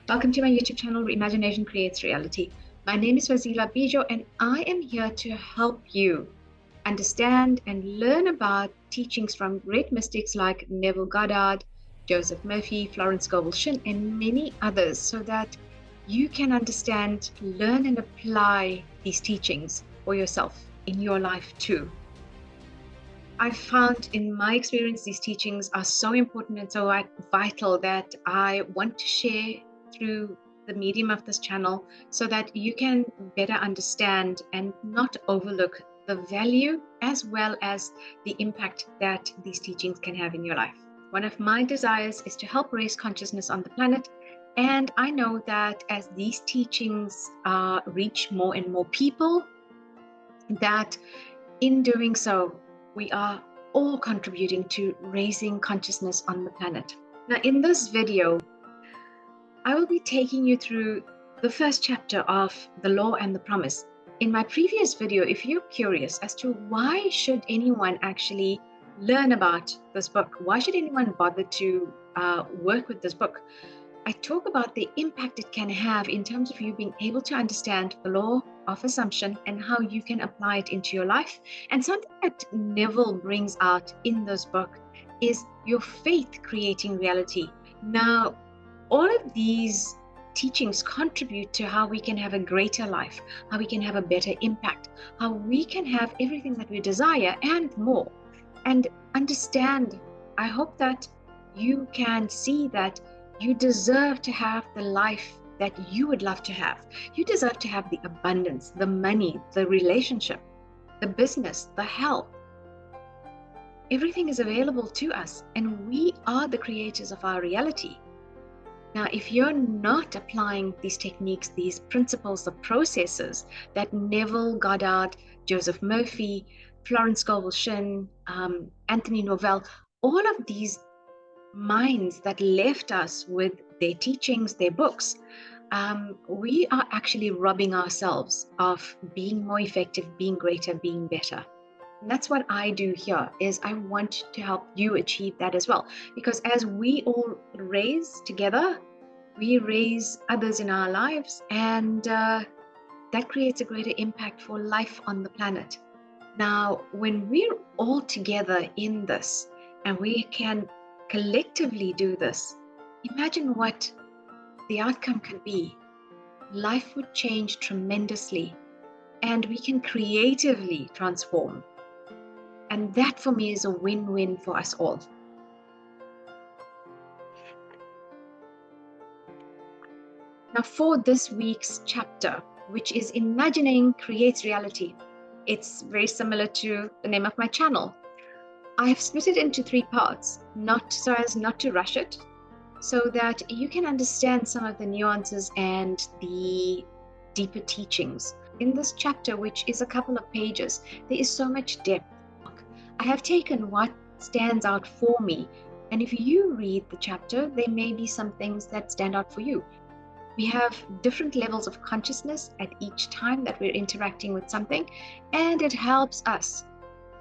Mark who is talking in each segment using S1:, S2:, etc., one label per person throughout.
S1: Welcome to my YouTube channel, Reimagination Creates Reality. My name is Fazila Bijo, and I am here to help you understand and learn about teachings from great mystics like Neville Goddard, Joseph Murphy, Florence Scovel Shinn, and many others, so that you can understand, learn, and apply these teachings for yourself in your life too. I found in my experience, these teachings are so important and so vital that I want to share through the medium of this channel so that you can better understand and not overlook the value as well as the impact that these teachings can have in your life. One of my desires is to help raise consciousness on the planet. And I know that as these teachings reach more and more people, that in doing so, we are all contributing to raising consciousness on the planet. Now, in this video, I will be taking you through the first chapter of The Law and the Promise. In my previous video, if you're curious as to why should anyone actually learn about this book, why should anyone bother to work with this book, I talk about the impact it can have in terms of you being able to understand the law of assumption and how you can apply it into your life. And something that Neville brings out in this book is your faith creating reality. Now, all of these teachings contribute to how we can have a greater life, how we can have a better impact, how we can have everything that we desire and more. And understand, I hope that you can see that you deserve to have the life that you would love to have. You deserve to have the abundance, the money, the relationship, the business, the health. Everything is available to us, and we are the creators of our reality. Now, if you're not applying these techniques, these principles, the processes that Neville Goddard, Joseph Murphy, Florence Scovel Shinn, Anthony Novell, all of these minds that left us with their teachings, their books, we are actually robbing ourselves of being more effective, being greater, being better. And that's what I do here, is I want to help you achieve that as well. Because as we all raise together, we raise others in our lives, and that creates a greater impact for life on the planet. Now, when we're all together in this, and we can collectively do this, imagine what the outcome could be. Life would change tremendously, and we can creatively transform. And that for me is a win-win for us all. Now, for this week's chapter, which is Imagining Creates Reality, it's very similar to the name of my channel. I have split it into 3 parts, not so as not to rush it, so that you can understand some of the nuances and the deeper teachings. In this chapter, which is a couple of pages, there is so much depth. I have taken what stands out for me, and if you read the chapter, there may be some things that stand out for you. We have different levels of consciousness at each time that we're interacting with something, and it helps us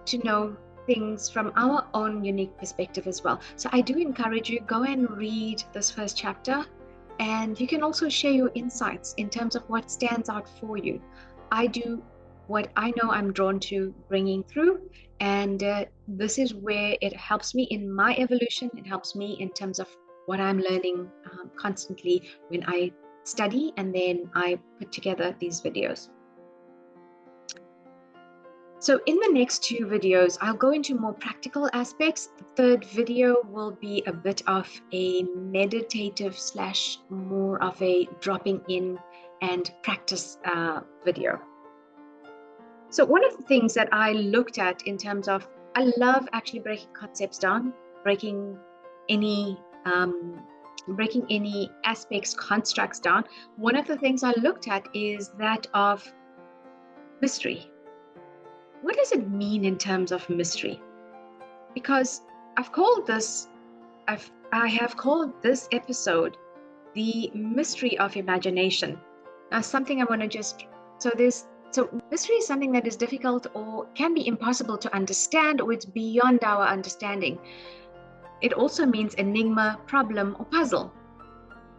S1: to know things from our own unique perspective as well. So I do encourage you, go and read this first chapter, and you can also share your insights in terms of what stands out for you. I do what I know I'm drawn to bringing through, and this is where it helps me in my evolution. It helps me in terms of what I'm learning constantly when I study and then I put together these videos. So in the next 2 videos, I'll go into more practical aspects. The third video will be a bit of a meditative / more of a dropping in and practice video. So one of the things that I looked at in terms of, I love actually breaking concepts down, breaking any aspects, constructs down. One of the things I looked at is that of mystery. What does it mean in terms of mystery? Because I have called this episode the mystery of imagination. Now, something I want to just, so mystery is something that is difficult or can be impossible to understand, or it's beyond our understanding. It also means enigma, problem, or puzzle.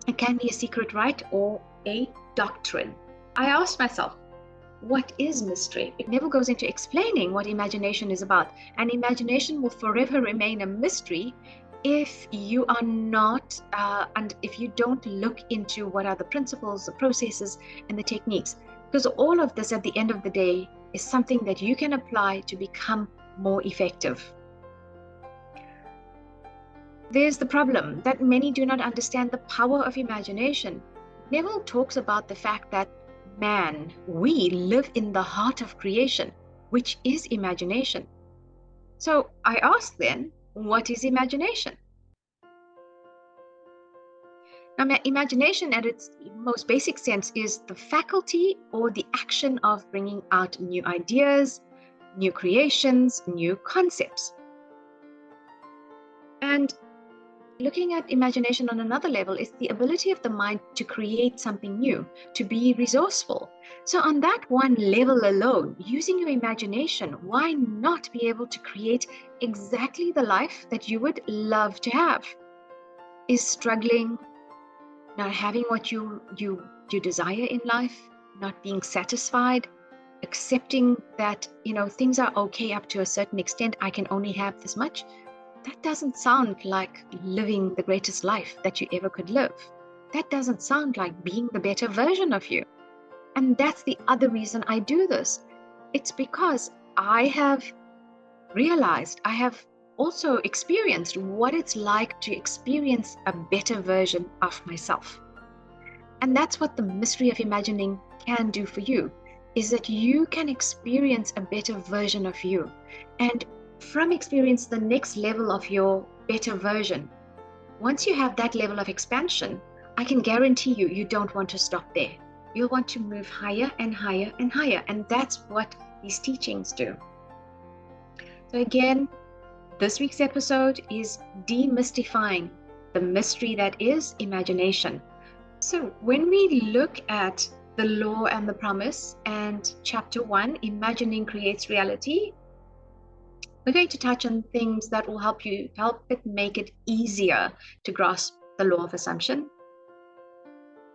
S1: It can be a secret rite or a doctrine. I asked myself, what is mystery? It never goes into explaining what imagination is about. And imagination will forever remain a mystery if you are not, and if you don't look into what are the principles, the processes, and the techniques. Because all of this at the end of the day is something that you can apply to become more effective. There's the problem that many do not understand the power of imagination. Neville talks about the fact that man, we live in the heart of creation, which is imagination. So I ask then, what is imagination? Now, imagination at its most basic sense is the faculty or the action of bringing out new ideas, new creations, new concepts. And looking at imagination on another level is the ability of the mind to create something new, to be resourceful. So on that one level alone, using your imagination, why not be able to create exactly the life that you would love to have? Is struggling, not having what you desire in life, not being satisfied, accepting that, things are okay up to a certain extent, I can only have this much? That doesn't sound like living the greatest life that you ever could live. That doesn't sound like being the better version of you. And that's the other reason I do this. It's because I have realized, I have also experienced what it's like to experience a better version of myself. And that's what the mystery of imagining can do for you, is that you can experience a better version of you. And from experience the next level of your better version. Once you have that level of expansion, I can guarantee you, you don't want to stop there. You'll want to move higher and higher and higher. And that's what these teachings do. So again, this week's episode is demystifying the mystery that is imagination. So when we look at the law and the promise and chapter 1, imagining creates reality, we're going to touch on things that will help it make it easier to grasp the law of assumption.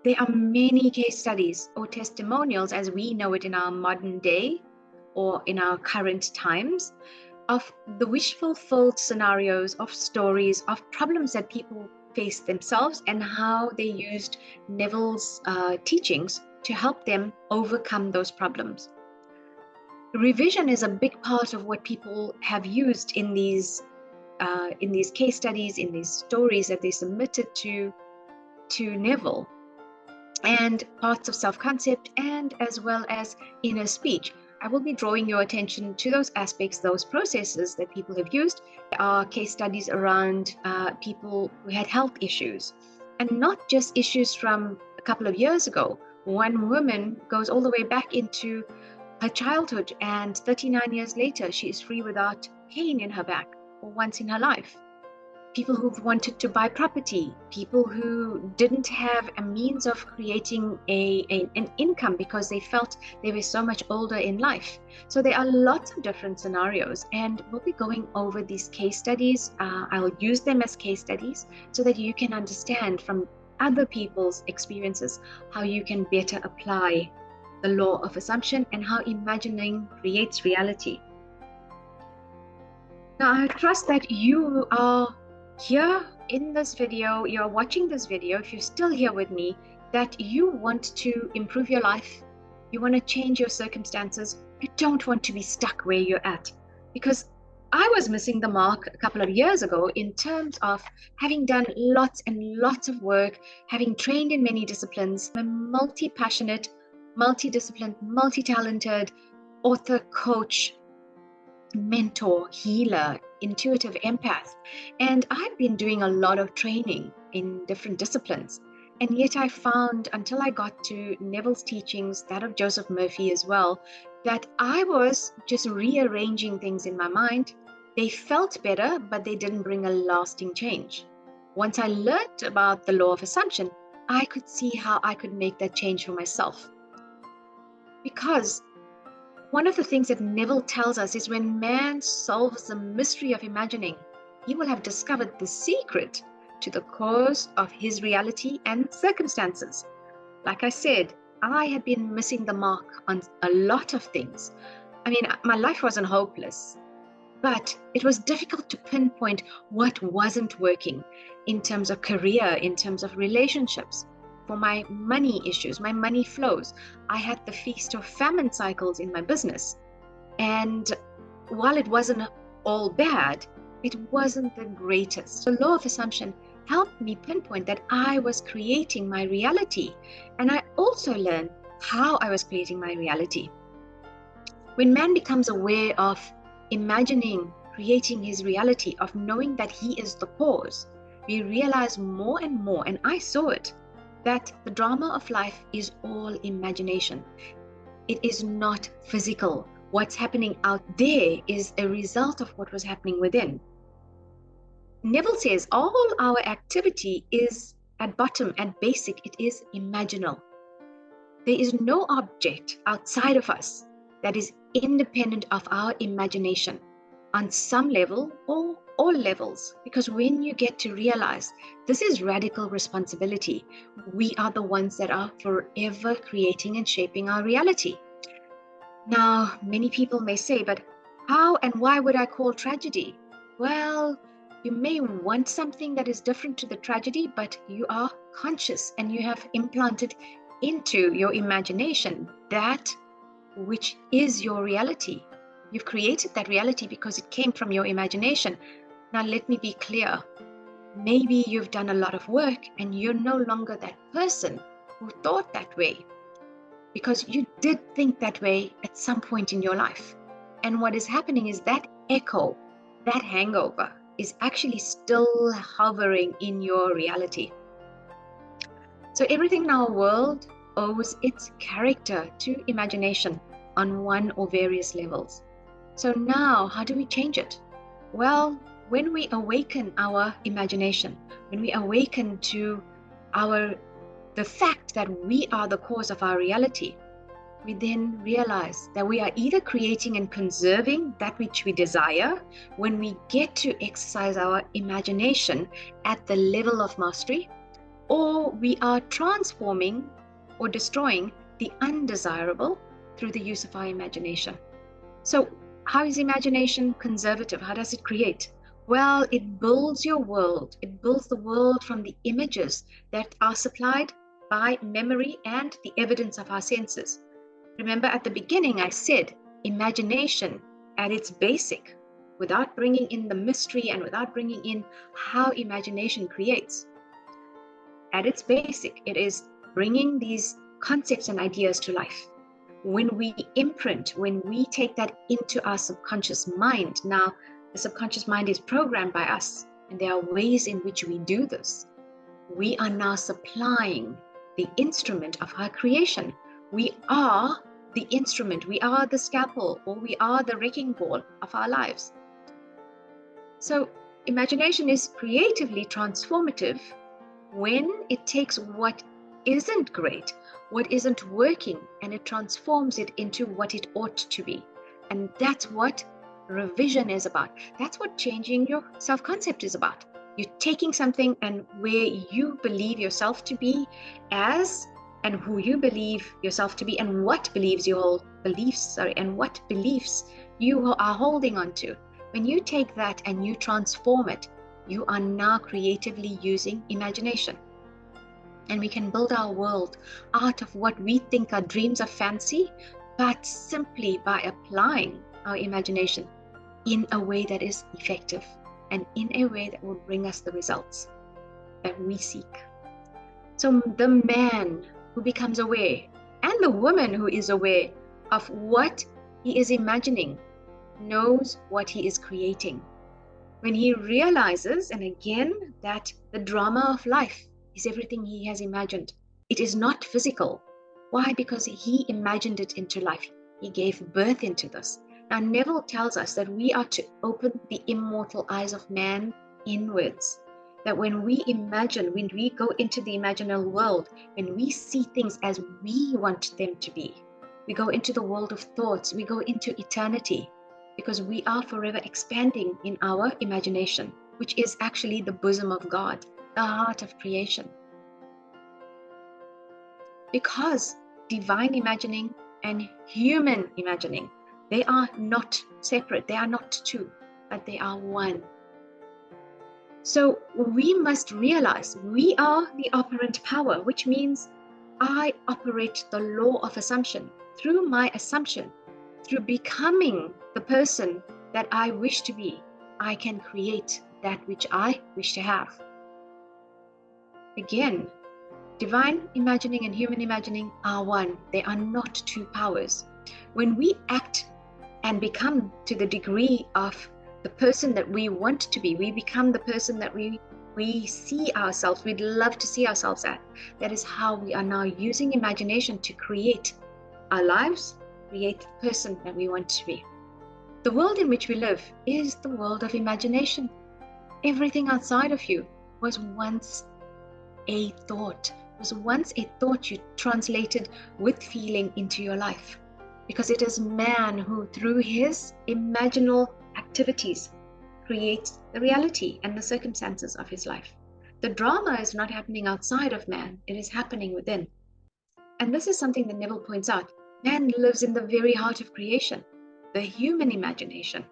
S1: There are many case studies or testimonials, as we know it in our modern day or in our current times, of the wish-fulfilled scenarios, of stories, of problems that people faced themselves and how they used Neville's teachings to help them overcome those problems. Revision is a big part of what people have used in these case studies, in these stories that they submitted to Neville, and parts of self-concept, and as well as inner speech. I will be drawing your attention to those aspects, those processes that people have used. There are case studies around people who had health issues, and not just issues from a couple of years ago. One woman goes all the way back into her childhood, and 39 years later, she is free without pain in her back for once in her life. People who've wanted to buy property, people who didn't have a means of creating an income because they felt they were so much older in life. So there are lots of different scenarios, and we'll be going over these case studies. I'll use them as case studies so that you can understand from other people's experiences how you can better apply the law of assumption and how imagining creates reality. Now, I trust that you are here in this video, you're watching this video, if you're still here with me, that you want to improve your life, you want to change your circumstances, you don't want to be stuck where you're at. Because I was missing the mark a couple of years ago in terms of having done lots and lots of work, having trained in many disciplines. I'm a multi-passionate, multi-disciplined, multi-talented author, coach, mentor, healer, intuitive empath. And I've been doing a lot of training in different disciplines. And yet I found, until I got to Neville's teachings, that of Joseph Murphy as well, that I was just rearranging things in my mind. They felt better, but they didn't bring a lasting change. Once I learned about the law of assumption, I could see how I could make that change for myself. Because one of the things that Neville tells us is when man solves the mystery of imagining, he will have discovered the secret to the cause of his reality and circumstances. Like I said, I had been missing the mark on a lot of things. I mean, my life wasn't hopeless, but it was difficult to pinpoint what wasn't working in terms of career, in terms of relationships. For my money issues, my money flows, I had the feast or famine cycles in my business. And while it wasn't all bad, it wasn't the greatest. The law of assumption helped me pinpoint that I was creating my reality. And I also learned how I was creating my reality. When man becomes aware of imagining, creating his reality, of knowing that he is the cause, we realize more and more, and I saw it, that the drama of life is all imagination. It is not physical. What's happening out there is a result of what was happening within. Neville says all our activity is at bottom and basic, it is imaginal. There is no object outside of us that is independent of our imagination on some level or all levels, because when you get to realize this is radical responsibility, we are the ones that are forever creating and shaping our reality. Now, many people may say, but how and why would I call tragedy? Well, you may want something that is different to the tragedy, but you are conscious and you have implanted into your imagination that which is your reality. You've created that reality because it came from your imagination. Now, let me be clear. Maybe you've done a lot of work and you're no longer that person who thought that way, because you did think that way at some point in your life. And what is happening is that echo, that hangover, is actually still hovering in your reality. So everything in our world owes its character to imagination on one or various levels. So now, how do we change it? Well, when we awaken our imagination, when we awaken to the fact that we are the cause of our reality, we then realize that we are either creating and conserving that which we desire when we get to exercise our imagination at the level of mastery, or we are transforming or destroying the undesirable through the use of our imagination. So how is imagination conservative? How does it create? Well, it builds your world. It builds the world from the images that are supplied by memory and the evidence of our senses. Remember at the beginning, I said imagination at its basic, without bringing in the mystery and without bringing in how imagination creates. At its basic, it is bringing these concepts and ideas to life. When we imprint, when we take that into our subconscious mind, now the subconscious mind is programmed by us, and there are ways in which we do this. We are now supplying the instrument of our creation. We are the instrument, we are the scalpel, or we are the wrecking ball of our lives. So imagination is creatively transformative when it takes what isn't great, what isn't working, and it transforms it into what it ought to be. And that's what revision is about. That's what changing your self-concept is about. You're taking something and where you believe yourself to be as, and who you believe yourself to be, and what beliefs you are holding on to. When you take that and you transform it, you are now creatively using imagination. And we can build our world out of what we think are dreams of fancy, but simply by applying our imagination in a way that is effective and in a way that will bring us the results that we seek. So the man who becomes aware, and the woman who is aware of what he is imagining, knows what he is creating. When he realizes, and again, that the drama of life is everything he has imagined. It is not physical. Why? Because he imagined it into life. He gave birth into this. Now, Neville tells us that we are to open the immortal eyes of man inwards. That when we imagine, when we go into the imaginal world, when we see things as we want them to be, we go into the world of thoughts, we go into eternity, because we are forever expanding in our imagination, which is actually the bosom of God. the heart of creation. Because divine imagining and human imagining, they are not separate, they are not two, but they are one. So we must realize we are the operant power, which means I operate the law of assumption. Through my assumption, through becoming the person that I wish to be, I can create that which I wish to have. Again, divine imagining and human imagining are one. They are not two powers. When we act and become to the degree of the person that we want to be, we become the person that we see ourselves, we'd love to see ourselves at. That is how we are now using imagination to create our lives, create the person that we want to be. The world in which we live is the world of imagination. Everything outside of you was once a thought, you translated with feeling into your life. Because it is man who, through his imaginal activities, creates the reality and the circumstances of his life. The drama is not happening outside of man, it is happening within. And this is something that Neville points out. Man lives in the very heart of creation, the human imagination.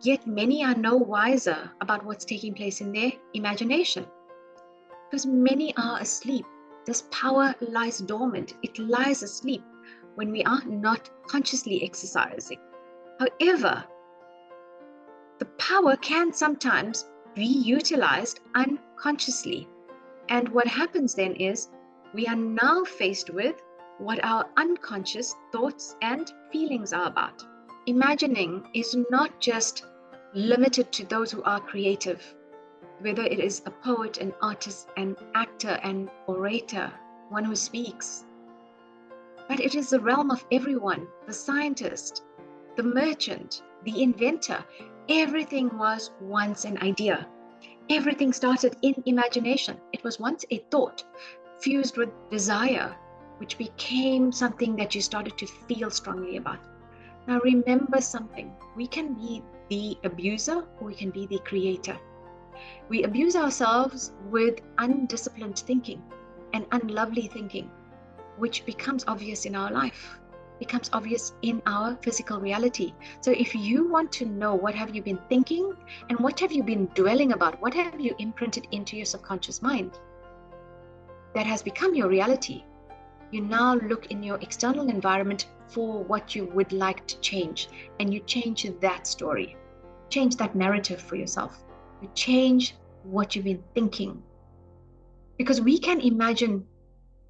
S1: Yet many are no wiser about what's taking place in their imagination. Because many are asleep. This power lies dormant. It lies asleep when we are not consciously exercising. However, the power can sometimes be utilized unconsciously. And what happens then is we are now faced with what our unconscious thoughts and feelings are about. Imagining is not just limited to those who are creative, whether it is a poet, an artist, an actor, an orator, one who speaks. But it is the realm of everyone, the scientist, the merchant, the inventor. Everything was once an idea. Everything started in imagination. It was once a thought fused with desire, which became something that you started to feel strongly about. Now remember something. We can be the abuser or we can be the creator. We abuse ourselves with undisciplined thinking and unlovely thinking, which becomes obvious in our life, becomes obvious in our physical reality. So if you want to know what have you been thinking and what have you been dwelling about, what have you imprinted into your subconscious mind that has become your reality, you now look in your external environment for what you would like to change, and you change that story, change that narrative for yourself. You change what you've been thinking. Because we can imagine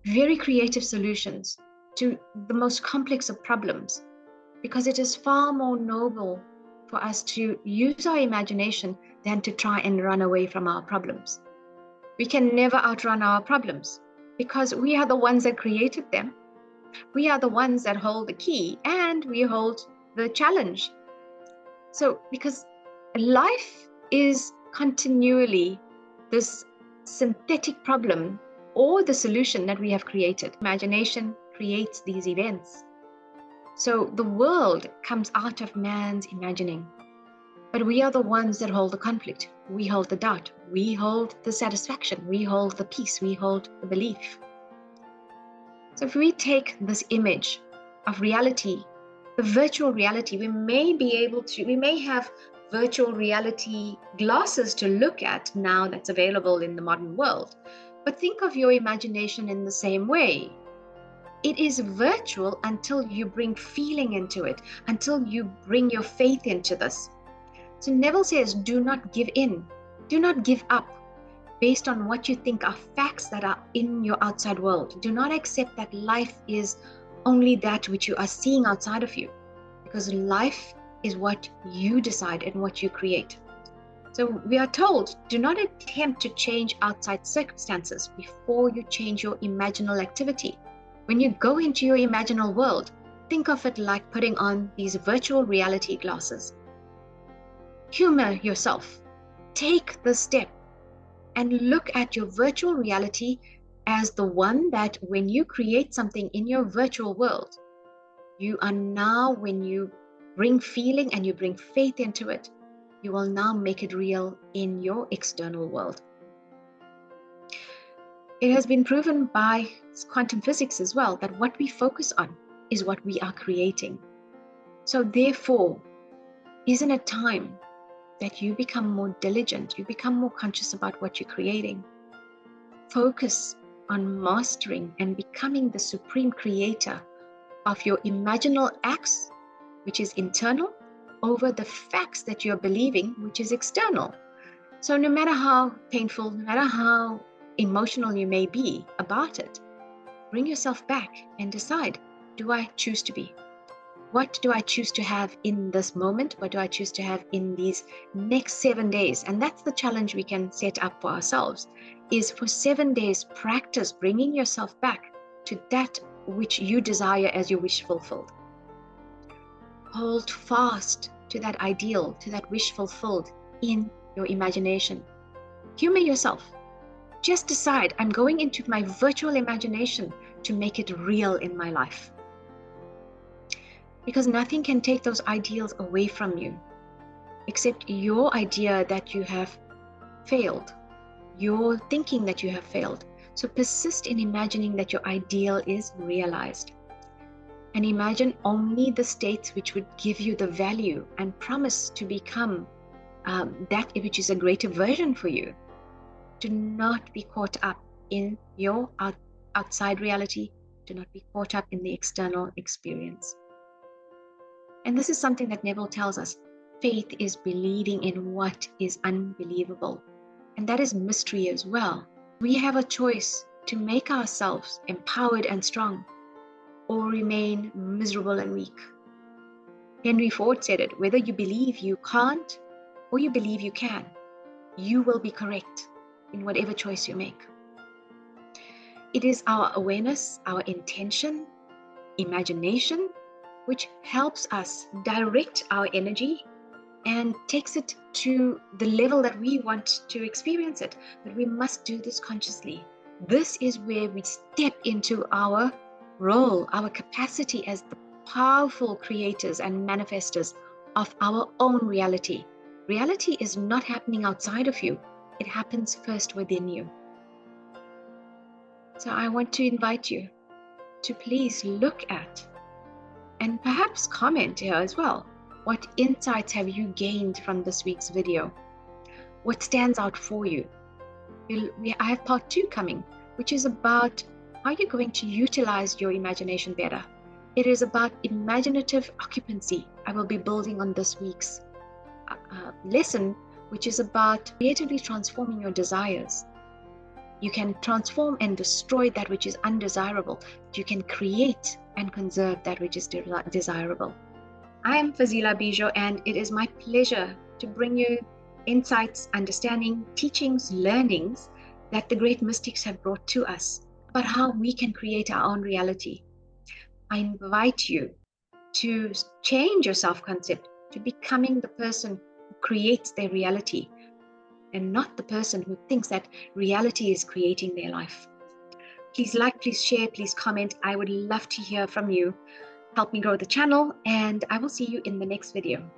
S1: very creative solutions to the most complex of problems, because it is far more noble for us to use our imagination than to try and run away from our problems. We can never outrun our problems because we are the ones that created them. We are the ones that hold the key and we hold the challenge. So because life is continually this synthetic problem or the solution that we have created. Imagination creates these events. So the world comes out of man's imagining. But we are the ones that hold the conflict. We hold the doubt. We hold the satisfaction. We hold the peace. We hold the belief. So if we take this image of reality, the virtual reality, we may have virtual reality glasses to look at now that's available in the modern world. But think of your imagination in the same way. It is virtual until you bring feeling into it, until you bring your faith into this. So Neville says, do not give in. Do not give up based on what you think are facts that are in your outside world. Do not accept that life is only that which you are seeing outside of you, because life is what you decide and what you create. So we are told, do not attempt to change outside circumstances before you change your imaginal activity. When you go into your imaginal world, think of it like putting on these virtual reality glasses. Humor yourself. Take the step and look at your virtual reality as the one that when you create something in your virtual world, you are now, when you bring feeling and you bring faith into it, you will now make it real in your external world. It has been proven by quantum physics as well that what we focus on is what we are creating. So therefore, isn't it time that you become more diligent, you become more conscious about what you're creating? Focus on mastering and becoming the supreme creator of your imaginal acts, which is internal, over the facts that you're believing, which is external. So no matter how painful, no matter how emotional you may be about it, bring yourself back and decide, do I choose to be? What do I choose to have in this moment? What do I choose to have in these next 7 days? And that's the challenge we can set up for ourselves, is for 7 days, practice bringing yourself back to that which you desire as your wish fulfilled. Hold fast to that ideal, to that wish fulfilled in your imagination. Humor yourself. Just decide, I'm going into my virtual imagination to make it real in my life. Because nothing can take those ideals away from you, except your idea that you have failed, your thinking that you have failed. So persist in imagining that your ideal is realized. And imagine only the states which would give you the value and promise to become that which is a greater version for you. Do not be caught up in your outside reality. Do not be caught up in the external experience. And this is something that Neville tells us. Faith is believing in what is unbelievable. And that is mystery as well. We have a choice to make ourselves empowered and strong, or remain miserable and weak. Henry Ford said it, whether you believe you can't or you believe you can, you will be correct in whatever choice you make. It is our awareness, our intention, imagination, which helps us direct our energy and takes it to the level that we want to experience it. But we must do this consciously. This is where we step into our role, our capacity as the powerful creators and manifestors of our own reality. Reality is not happening outside of you. It happens first within you. So I want to invite you to please look at and perhaps comment here as well. What insights have you gained from this week's video? What stands out for you? I have part 2 coming, which is about how you're going to utilize your imagination better. It is about imaginative occupancy. I will be building on this week's lesson, which is about creatively transforming your desires. You can transform and destroy that which is undesirable. You can create and conserve that which is desirable. I am Fazila Bijo, and it is my pleasure to bring you insights, understanding, teachings, learnings that the great mystics have brought to us about how we can create our own reality. I invite you to change your self-concept to becoming the person who creates their reality and not the person who thinks that reality is creating their life. Please like, please share, please comment. I would love to hear from you. Help me grow the channel, and I will see you in the next video.